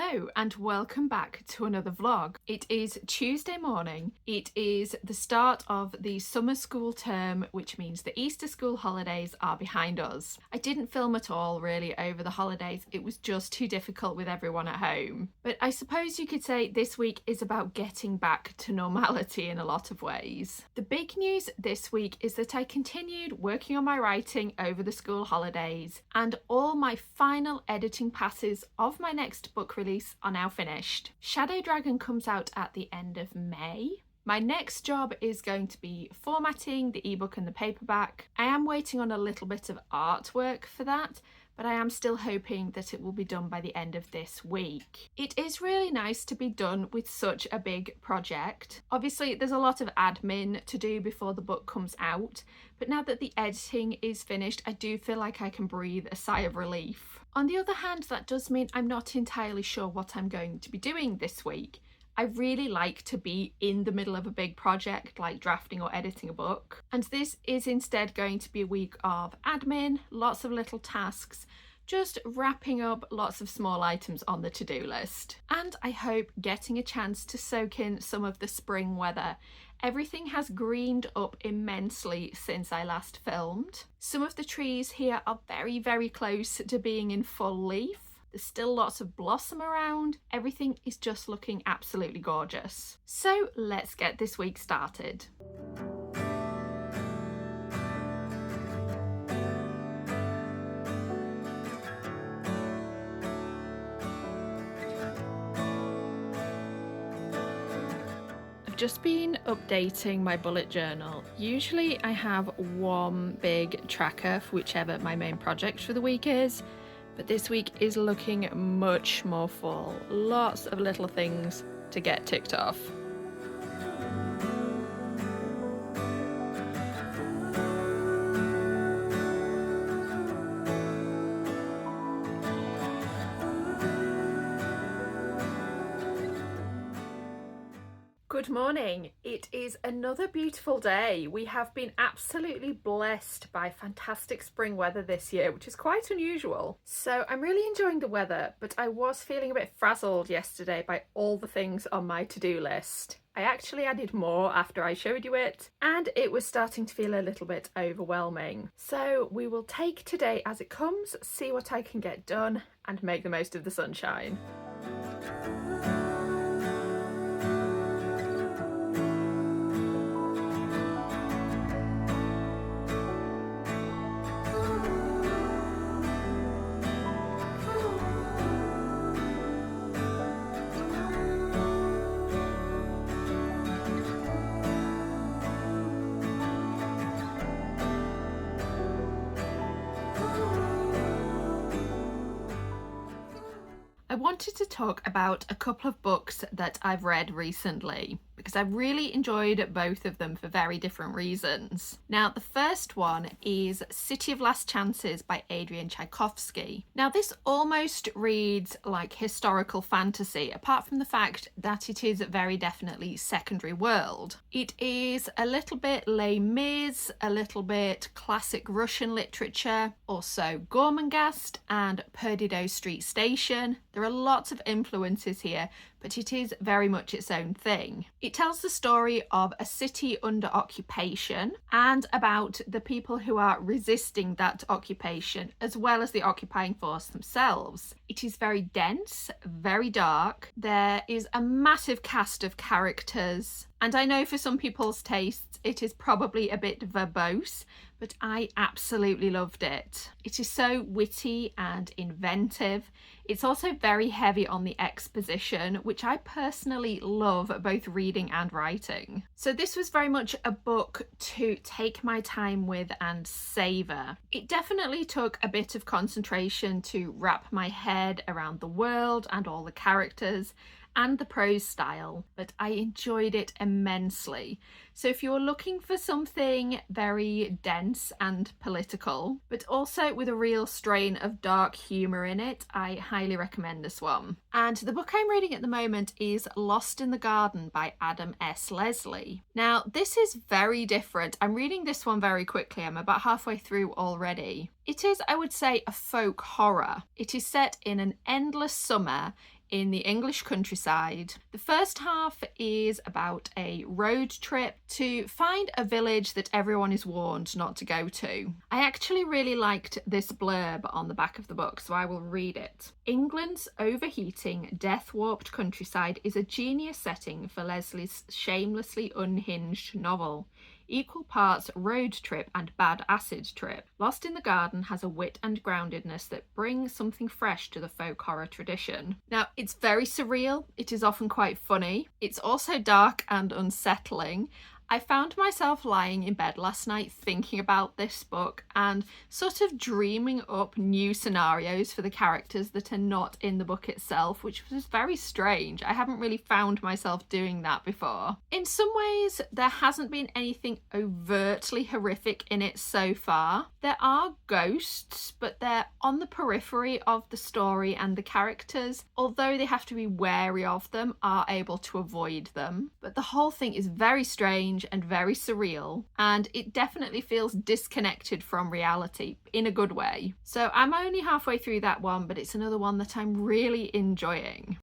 Hello and welcome back to another vlog. It is Tuesday morning. It is the start of the summer school term, which means the Easter school holidays are behind us. I didn't film at all really over the holidays. It was just too difficult with everyone at home. But I suppose you could say this week is about getting back to normality in a lot of ways. The big news this week is that I continued working on my writing over the school holidays, and all my final editing passes of my next book release are now finished. Shadow Dragon comes out at the end of May. My next job is going to be formatting the ebook and the paperback. I am waiting on a little bit of artwork for that, but I am still hoping that it will be done by the end of this week. It is really nice to be done with such a big project. Obviously, there's a lot of admin to do before the book comes out, but now that the editing is finished, I do feel like I can breathe a sigh of relief. On the other hand, that does mean I'm not entirely sure what I'm going to be doing this week. I really like to be in the middle of a big project like drafting or editing a book, and this is instead going to be a week of admin, lots of little tasks, just wrapping up lots of small items on the to-do list. And I hope getting a chance to soak in some of the spring weather. Everything has greened up immensely since I last filmed. Some of the trees here are very, very close to being in full leaf. There's still lots of blossom around. Everything is just looking absolutely gorgeous. So let's get this week started. Just been updating my bullet journal. Usually I have one big tracker for whichever my main project for the week is, but this week is looking much more full. Lots of little things to get ticked off. Good morning. It is another beautiful day. We have been absolutely blessed by fantastic spring weather this year, which is quite unusual. So I'm really enjoying the weather, but I was feeling a bit frazzled yesterday by all the things on my to-do list. I actually added more after I showed you it, and it was starting to feel a little bit overwhelming. So we will take today as it comes, see what I can get done, and make the most of the sunshine. I wanted to talk about a couple of books that I've read recently because I really enjoyed both of them for very different reasons. Now, the first one is City of Last Chances by Adrian Tchaikovsky. Now, this almost reads like historical fantasy, apart from the fact that it is very definitely secondary world. It is a little bit Les Mis, a little bit classic Russian literature, also Gormenghast and Perdido Street Station. There are lots of influences here, but it is very much its own thing. It tells the story of a city under occupation and about the people who are resisting that occupation, as well as the occupying force themselves. It is very dense, very dark. There is a massive cast of characters, and I know for some people's tastes it is probably a bit verbose, but I absolutely loved it. It is so witty and inventive. It's also very heavy on the exposition, which I personally love both reading and writing. So this was very much a book to take my time with and savour. It definitely took a bit of concentration to wrap my head around the world and all the characters and the prose style, but I enjoyed it immensely. So if you're looking for something very dense and political, but also with a real strain of dark humour in it, I highly recommend this one. And the book I'm reading at the moment is Lost in the Garden by Adam S. Leslie. Now, this is very different. I'm reading this one very quickly. I'm about halfway through already. It is, I would say, a folk horror. It is set in an endless summer in the English countryside. The first half is about a road trip to find a village that everyone is warned not to go to. I actually really liked this blurb on the back of the book, so I will read it. England's overheating, death-warped countryside is a genius setting for Leslie's shamelessly unhinged novel. Equal parts road trip and bad acid trip. Lost in the Garden has a wit and groundedness that brings something fresh to the folk horror tradition. Now, it's very surreal. It is often quite funny. It's also dark and unsettling. I found myself lying in bed last night thinking about this book and sort of dreaming up new scenarios for the characters that are not in the book itself, which was very strange. I haven't really found myself doing that before. In some ways, there hasn't been anything overtly horrific in it so far. There are ghosts, but they're on the periphery of the story, and the characters, although they have to be wary of them, are able to avoid them. But the whole thing is very strange and very surreal, and it definitely feels disconnected from reality in a good way. So I'm only halfway through that one, but it's another one that I'm really enjoying.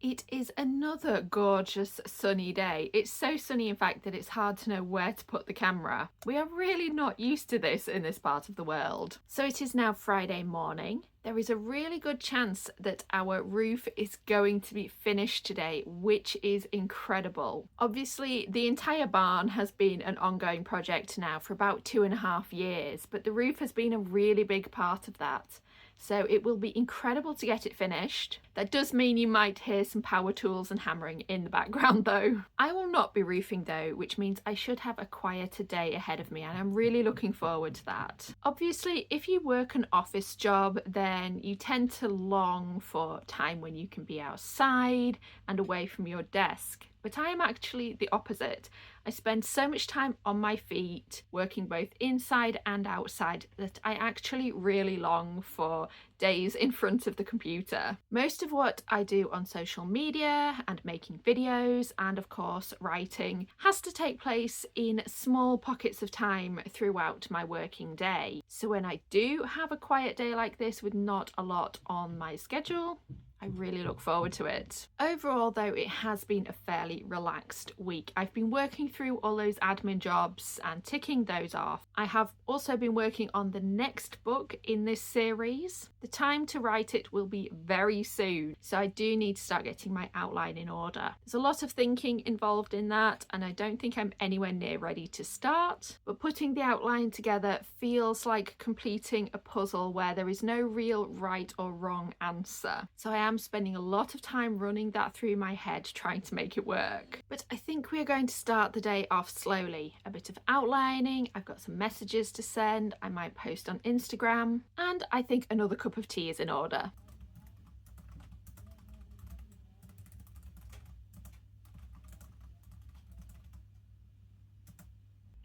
It is another gorgeous sunny day. It's so sunny, in fact, that it's hard to know where to put the camera. We are really not used to this in this part of the world. So it is now Friday morning. There is a really good chance that our roof is going to be finished today, which is incredible. Obviously, the entire barn has been an ongoing project now for about 2.5 years, but the roof has been a really big part of that. So it will be incredible to get it finished. That does mean you might hear some power tools and hammering in the background though. I will not be roofing though, which means I should have a quieter day ahead of me, and I'm really looking forward to that. Obviously, if you work an office job, then you tend to long for time when you can be outside and away from your desk. But I am actually the opposite. I spend so much time on my feet, working both inside and outside, that I actually really long for days in front of the computer. Most of what I do on social media and making videos and of course writing has to take place in small pockets of time throughout my working day. So when I do have a quiet day like this with not a lot on my schedule, I really look forward to it. Overall though, it has been a fairly relaxed week. I've been working through all those admin jobs and ticking those off. I have also been working on the next book in this series. The time to write it will be very soon, so I do need to start getting my outline in order. There's a lot of thinking involved in that, and I don't think I'm anywhere near ready to start, but putting the outline together feels like completing a puzzle where there is no real right or wrong answer. So I am spending a lot of time running that through my head, trying to make it work. But I think we are going to start the day off slowly. A bit of outlining, I've got some messages to send, I might post on Instagram, and I think another cup of tea is in order.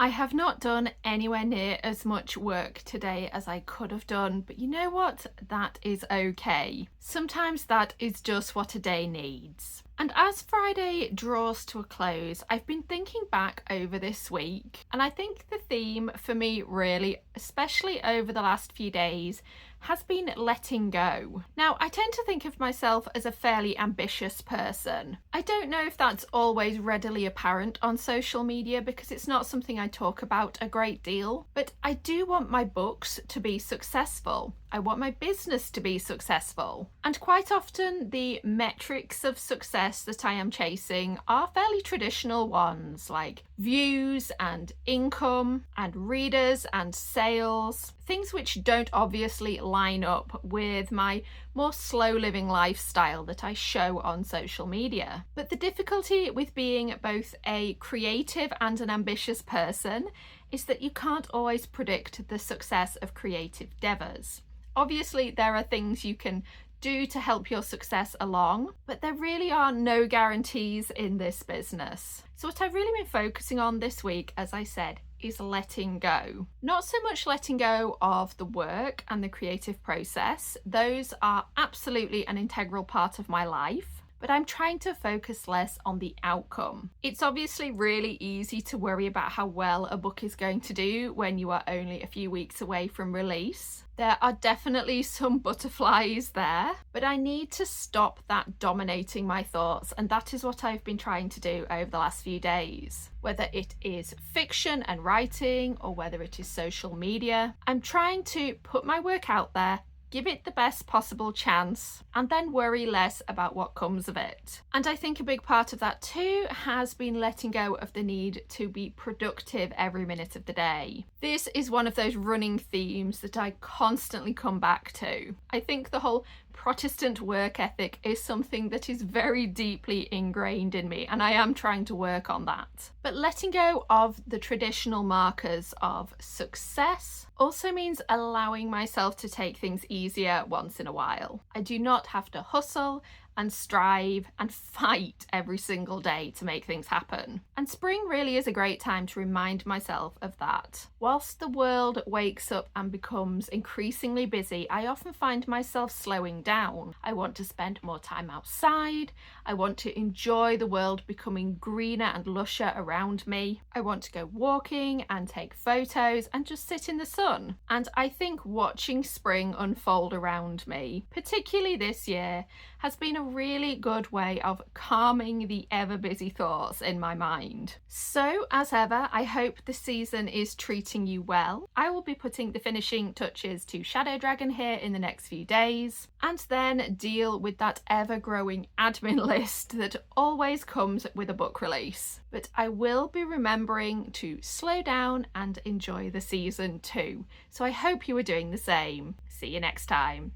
I have not done anywhere near as much work today as I could have done, but you know what? That is okay. Sometimes that is just what a day needs. And as Friday draws to a close, I've been thinking back over this week, and I think the theme for me really, especially over the last few days, has been letting go. Now, I tend to think of myself as a fairly ambitious person. I don't know if that's always readily apparent on social media because it's not something I talk about a great deal, but I do want my books to be successful. I want my business to be successful. And quite often the metrics of success that I am chasing are fairly traditional ones, like views and income and readers and sales, things which don't obviously line up with my more slow living lifestyle that I show on social media. But the difficulty with being both a creative and an ambitious person is that you can't always predict the success of creative endeavours. Obviously, there are things you can do to help your success along, but there really are no guarantees in this business. So what I've really been focusing on this week, as I said, is letting go. Not so much letting go of the work and the creative process, those are absolutely an integral part of my life, but I'm trying to focus less on the outcome. It's obviously really easy to worry about how well a book is going to do when you are only a few weeks away from release. There are definitely some butterflies there, but I need to stop that dominating my thoughts, and that is what I've been trying to do over the last few days. Whether it is fiction and writing or whether it is social media, I'm trying to put my work out there, give it the best possible chance, and then worry less about what comes of it. And I think a big part of that too has been letting go of the need to be productive every minute of the day. This is one of those running themes that I constantly come back to. I think the whole Protestant work ethic is something that is very deeply ingrained in me, and I am trying to work on that. But letting go of the traditional markers of success also means allowing myself to take things easier once in a while. I do not have to hustle and strive and fight every single day to make things happen. And spring really is a great time to remind myself of that. Whilst the world wakes up and becomes increasingly busy, I often find myself slowing down. I want to spend more time outside. I want to enjoy the world becoming greener and lusher around me. I want to go walking and take photos and just sit in the sun. And I think watching spring unfold around me, particularly this year, has been a really good way of calming the ever busy thoughts in my mind. So, as ever, I hope the season is treating you well. I will be putting the finishing touches to Shadow Dragon here in the next few days, and then deal with that ever-growing admin list that always comes with a book release. But I will be remembering to slow down and enjoy the season too. So I hope you are doing the same. See you next time.